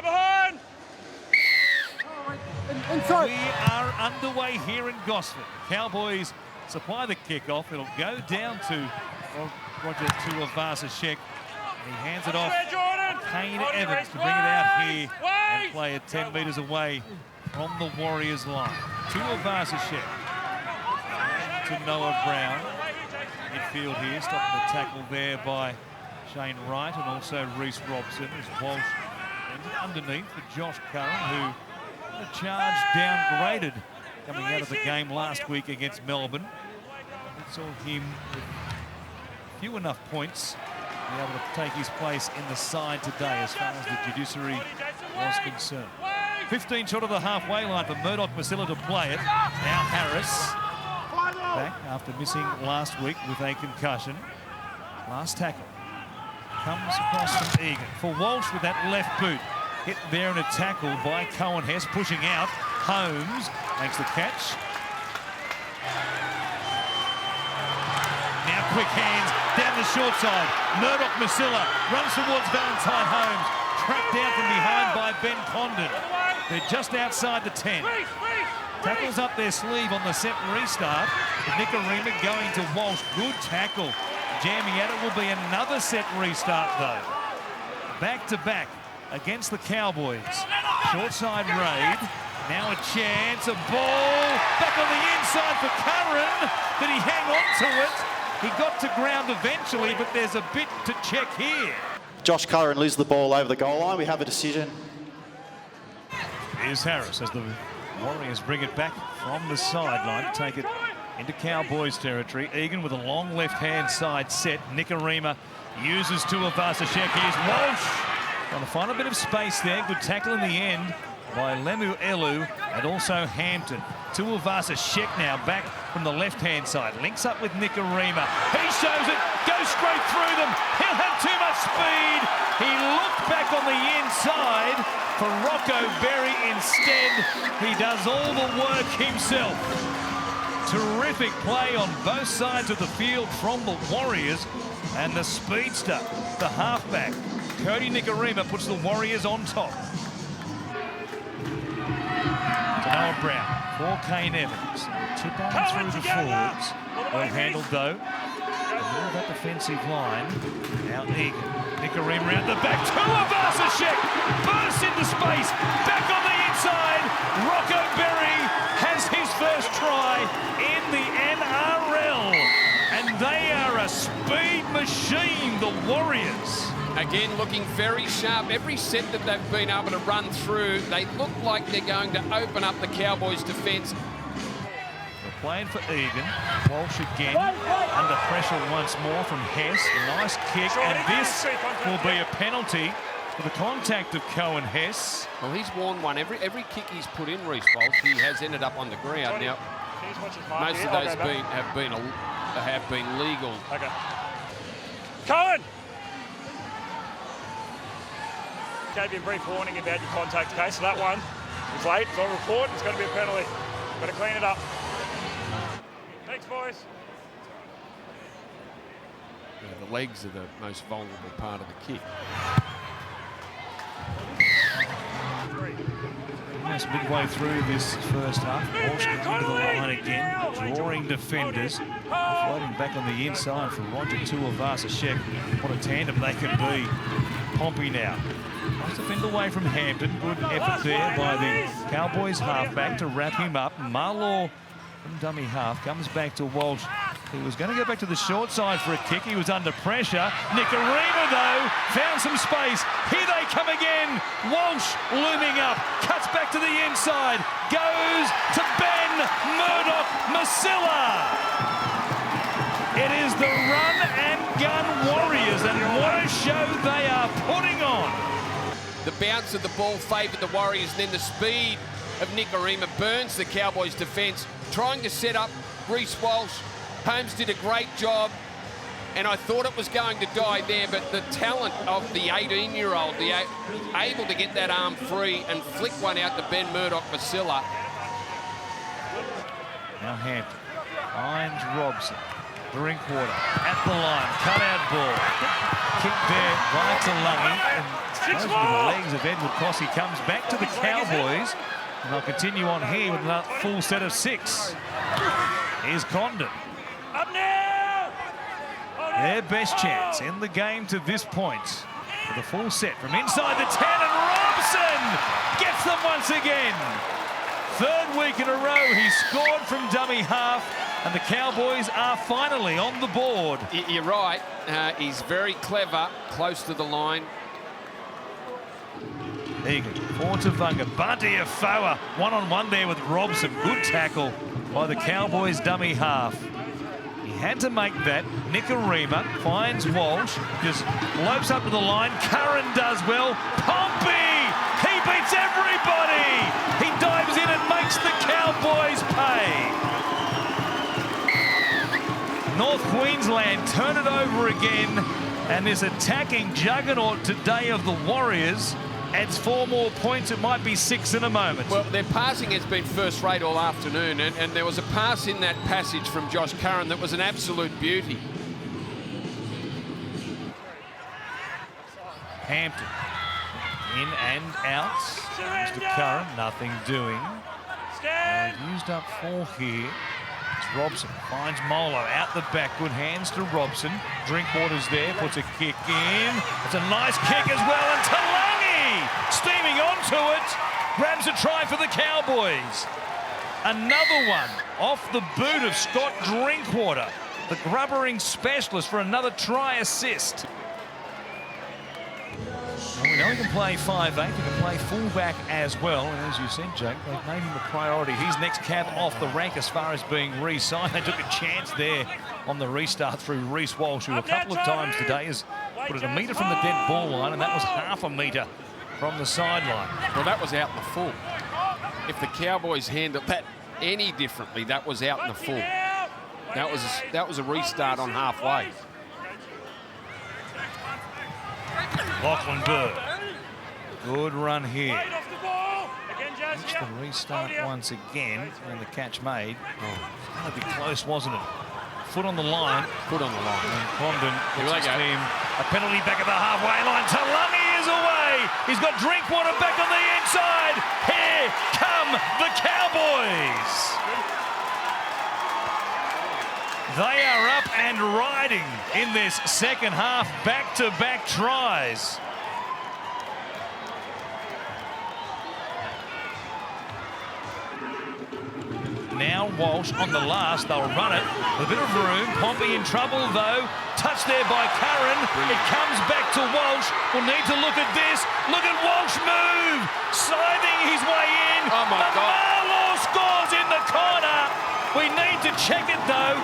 behind! We are underway here in Gosford. Cowboys supply the kickoff. It'll go down to Roger Tuivasa-Sheck. He hands it off to Kane Evans to bring it out here and play it 10 metres away from the Warriors line. Tuivasa-Sheck to Noah Brown. Midfield here, stopping the tackle there by Shane Wright and also Reece Robson as Walsh underneath for Josh Curran, who had a charge downgraded coming out of the game last week against Melbourne. We saw him with few enough points to be able to take his place in the side today as far as the judiciary was concerned. 15 short of the halfway line for Murdoch-Masila to play it. Now Harris back after missing last week with a concussion. Last tackle comes across from Egan for Walsh with that left boot. Hit there in a tackle by Cohen Hess, pushing out. Holmes makes the catch. Now quick hands down the short side. Murdoch-Masila runs towards Valentine Holmes. Tracked down from behind by Ben Condon. They're just outside the 10. Tackles up their sleeve on the set restart. Nicarima going to Walsh. Good tackle. Jamming at it will be another set restart though. Back to back against the Cowboys. Short side raid. Now a chance, a ball back on the inside for Curran. Did he hang on to it? He got to ground eventually, but there's a bit to check here. Josh Curran loses the ball over the goal line. We have a decision. Here's Harris as the Warriors bring it back from the sideline to take it into Cowboys territory. Egan with a long left-hand side set. Nicarima uses Tuivasa-Sheck. Here's Walsh. Trying to find a bit of space there. Good tackle in the end by Lemu Elu and also Hampton. Tuivasa-Sheck now back from the left-hand side. Links up with Nicarima. He shows it. Goes straight through them. He'll have too much speed. He looked back on the inside for Rocco Berry. Instead, he does all the work himself. Terrific play on both sides of the field from the Warriors. And the speedster, the halfback, Cody Nicarima, puts the Warriors on top. To Noah Brown for Kane Evans. Tip on through the forwards. Well handled though. All that defensive line. Now Egan. Nicarima around the back. Tuivasa-Sheck bursts into space. Back on the inside. Rocco Berry has his first try in the NRL. And they are a speed machine, the Warriors. Again, looking very sharp. Every set that they've been able to run through, they look like they're going to open up the Cowboys' defence. They're playing for Egan. Walsh again, under pressure once more from Hess. Nice kick, and this will be a penalty for the contact of Cohen Hess. Well, he's worn one. Every kick he's put in, Reece Walsh, he has ended up on the ground. Now, most of those have been legal. Okay. Cohen! Gave you a brief warning about your contact case, so that one is late. It's on report. It's going to be a penalty. Got to clean it up. Thanks, boys. Yeah, the legs are the most vulnerable part of the kick. Almost midway through this first half. Walsh coming to the line again, drawing defenders. Floating back on the inside for Roger Tuivasa-Sheck. What a tandem they can be. Pompey now. Nice defend away from Hampton. Good effort there by the Cowboys halfback to wrap him up. Marlaw from dummy half comes back to Walsh. He was going to go back to the short side for a kick. He was under pressure. Nicarima, though, found some space. Here they come again. Walsh looming up. Cuts back to the inside. Goes to Ben Murdoch-Masila. It is the run-and-gun Warriors, and what a show they are putting on. The bounce of the ball favoured the Warriors, and then the speed of Nicarima burns the Cowboys' defence, trying to set up Reece Walsh. Holmes did a great job, and I thought it was going to die there, but the talent of the 18-year-old, able to get that arm free and flick one out to Ben Murdoch-Masila. Now Hampton finds Robson. Drinkwater at the line, cut out ball. Kick there, right to Lungy, and Those were the legs of Edward Cross. He comes back to the Cowboys. And they'll continue on here with a full set of 6. Here's Condon. Up now! Their best chance in the game to this point. For the full set from inside the 10, and Robson gets them once again. 3rd week in a row he scored from dummy half, and the Cowboys are finally on the board. You're right. He's very clever, close to the line. Egan for Tuivasa. Bunty Afoa one-on-one there with Robson. Good tackle by the Cowboys dummy half. He had to make that. Nikorima finds Walsh, just lopes up to the line. Curran does well. Pompey! He beats everybody! He dives in and makes the Cowboys pay. North Queensland turn it over again, and this attacking juggernaut today of the Warriors adds 4 more points. It might be 6 in a moment. Well, their passing has been first rate all afternoon, and there was a pass in that passage from Josh Curran that was an absolute beauty. Hampton in and out. Mr. Curran, nothing doing. Used up 4 here. It's Robson finds Molo out the back. Good hands to Robson. Drinkwater's there, puts a kick in. It's a nice kick as well, and Talangi steaming onto it. Grabs a try for the Cowboys. Another one off the boot of Scott Drinkwater, the grubbering specialist, for another try assist. Well, we know he can play 5'8", he can play fullback as well, and as you said, Jake, they've made him a priority. He's next cab off the rank as far as being re-signed. They took a chance there on the restart through Reece Walsh, who a couple of times today has put it a metre from the dead ball line, and that was half a metre from the sideline. Well, that was out in the full. If the Cowboys handled that any differently, that was out in the full. That was a restart on halfway. Lachlan Bird. Good run here. Reached the restart once again, and the catch made. Oh, going to be close, wasn't it? Foot on the line. Foot on the line. And Condon puts his team a penalty back at the halfway line. Talangi is away. He's got Drinkwater back on the inside. Here come the Cowboys. They are up and riding in this second half. Back-to-back tries. Now Walsh on the last. They'll run it. A bit of room. Pompey in trouble, though. Touched there by Curran. It comes back to Walsh. We'll need to look at this. Look at Walsh move. Sliding his way in. Oh, my God. Marlow scores in the corner. We need to check it, though.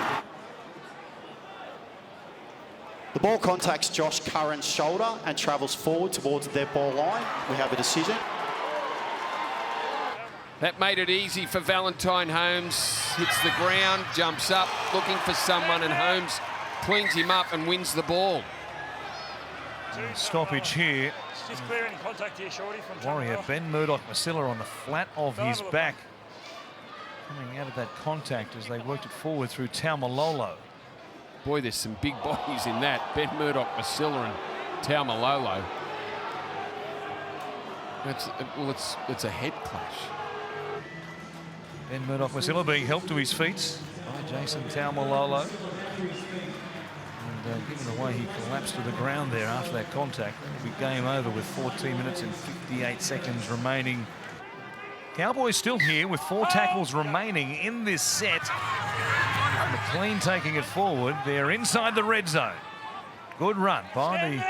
The ball contacts Josh Curran's shoulder and travels forward towards their ball line. We have a decision. That made it easy for Valentine Holmes. Hits the ground, jumps up, looking for someone, and Holmes cleans him up and wins the ball. Stoppage here. Just clearing contact here, Shorty. From Warrior Ben Murdoch-Masila on the flat of his back. Coming out of that contact as they worked it forward through Taumalolo. Boy, there's some big bodies in that. Ben Murdoch-Masila and Taumalolo. It's a head clash. Ben Murdoch-Masila being helped to his feet by Jason Taumalolo. And given the way he collapsed to the ground there after that contact, it'll be game over with 14 minutes and 58 seconds remaining. Cowboys still here with 4 tackles remaining in this set. McLean taking it forward. They're inside the red zone. Good run by the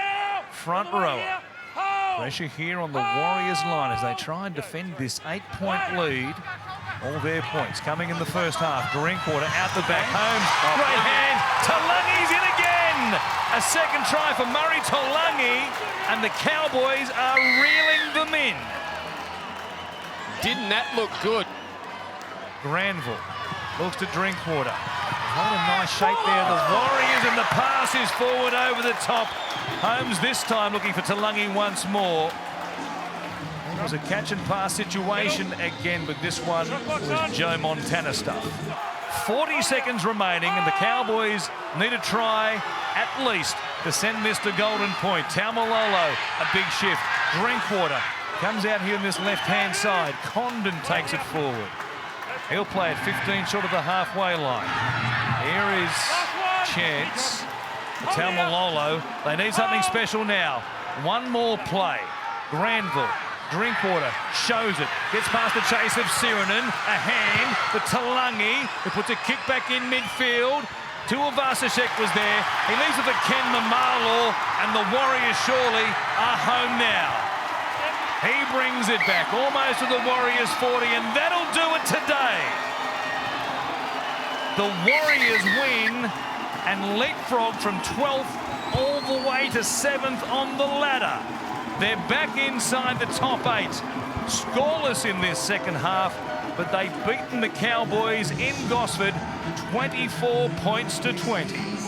front rower. Pressure here on the Warriors line as they try and defend this 8-point lead. All their points coming in the first half. Drinkwater out the back. Holmes, great hand. Talangi's in again. A second try for Murray Talangi, and the Cowboys are reeling them in. Didn't that look good? Granville looks to Drinkwater. What a nice shape there. The Warriors, and the pass is forward over the top. Holmes this time looking for Talangi once more. It was a catch and pass situation again, but this one was Joe Montana stuff. 40 seconds remaining, and the Cowboys need to try at least to send this to Golden Point. Taumalolo, a big shift. Drinkwater comes out here on this left-hand side. Condon takes it forward. He'll play it 15 short of the halfway line. Here is chance. Taumalolo, they need something special now. One more play. Granville, Drinkwater shows it. Gets past the chase of Sirinen. A hand for Talangi, who puts a kick back in midfield. Tuivasa-Sheck was there. He leaves it for Ken Mamalo, and the Warriors surely are home now. He brings it back almost to the Warriors 40, and that'll do it today. The Warriors win and leapfrog from 12th all the way to 7th on the ladder. They're back inside the top 8. Scoreless in this second half, but they've beaten the Cowboys in Gosford 24 points to 20.